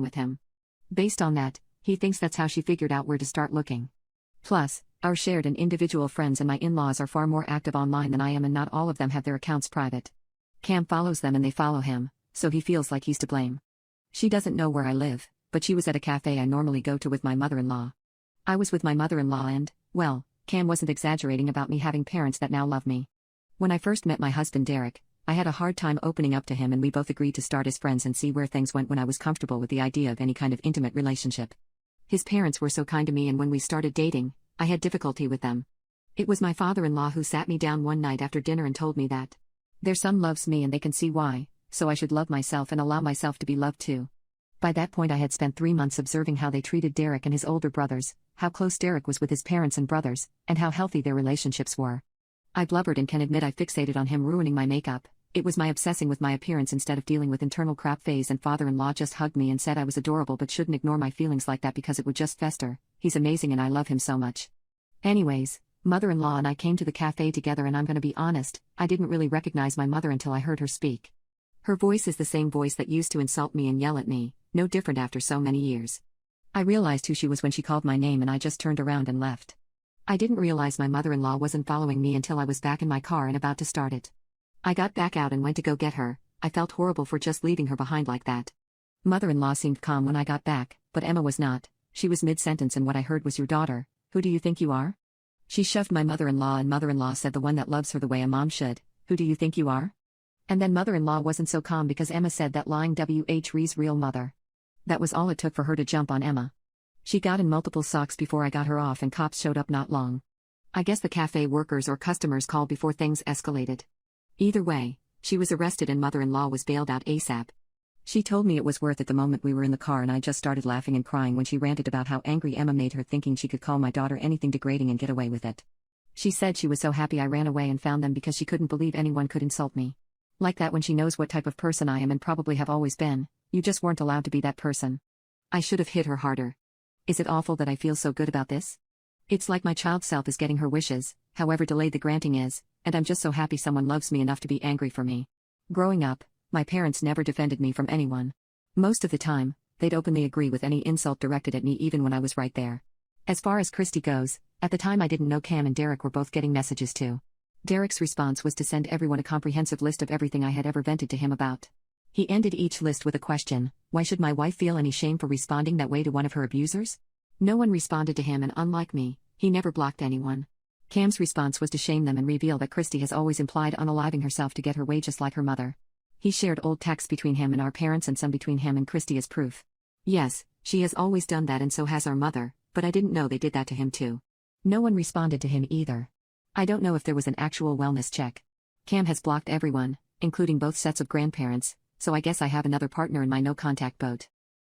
with him. Based on that, he thinks that's how she figured out where to start looking. Plus, our shared and individual friends and my in-laws are far more active online than I am, and not all of them have their accounts private. Cam follows them and they follow him, so he feels like he's to blame. She doesn't know where I live, but she was at a cafe I normally go to with my mother-in-law. I was with my mother-in-law and, well, Cam wasn't exaggerating about me having parents that now love me. When I first met my husband Derek, I had a hard time opening up to him, and we both agreed to start as friends and see where things went when I was comfortable with the idea of any kind of intimate relationship. His parents were so kind to me, and when we started dating, I had difficulty with them. It was my father-in-law who sat me down one night after dinner and told me that their son loves me and they can see why, so I should love myself and allow myself to be loved too. By that point I had spent 3 months observing how they treated Derek and his older brothers, how close Derek was with his parents and brothers, and how healthy their relationships were. I blubbered and can admit I fixated on him ruining my makeup. It was my obsessing with my appearance instead of dealing with internal crap phase, and father-in-law just hugged me and said I was adorable but shouldn't ignore my feelings like that because it would just fester. He's amazing and I love him so much. Anyways, mother-in-law and I came to the cafe together, and I'm gonna be honest, I didn't really recognize my mother until I heard her speak. Her voice is the same voice that used to insult me and yell at me, no different after so many years. I realized who she was when she called my name, and I just turned around and left. I didn't realize my mother-in-law wasn't following me until I was back in my car and about to start it. I got back out and went to go get her. I felt horrible for just leaving her behind like that. Mother-in-law seemed calm when I got back, but Emma was not. She was mid-sentence, and what I heard was, "Your daughter, who do you think you are?" She shoved my mother-in-law, and mother-in-law said, "The one that loves her the way a mom should. Who do you think you are?" And then mother-in-law wasn't so calm because Emma said that lying Re's real mother. That was all it took for her to jump on Emma. She got in multiple socks before I got her off, and cops showed up not long. I guess the cafe workers or customers called before things escalated. Either way, she was arrested and mother-in-law was bailed out ASAP. She told me it was worth it the moment we were in the car, and I just started laughing and crying when she ranted about how angry Emma made her, thinking she could call my daughter anything degrading and get away with it. She said she was so happy I ran away and found them because she couldn't believe anyone could insult me like that when she knows what type of person I am and probably have always been. You just weren't allowed to be that person. I should have hit her harder. Is it awful that I feel so good about this? It's like my child self is getting her wishes, however delayed the granting is, and I'm just so happy someone loves me enough to be angry for me. Growing up, my parents never defended me from anyone. Most of the time, they'd openly agree with any insult directed at me even when I was right there. As far as Christy goes, at the time I didn't know Cam and Derek were both getting messages too. Derek's response was to send everyone a comprehensive list of everything I had ever vented to him about. He ended each list with a question: "Why should my wife feel any shame for responding that way to one of her abusers?" No one responded to him, and unlike me, he never blocked anyone. Cam's response was to shame them and reveal that Christy has always implied unaliving herself to get her way just like her mother. He shared old texts between him and our parents and some between him and Christy as proof. Yes, she has always done that, and so has our mother, but I didn't know they did that to him too. No one responded to him either. I don't know if there was an actual wellness check. Cam has blocked everyone, including both sets of grandparents, so I guess I have another partner in my no-contact boat.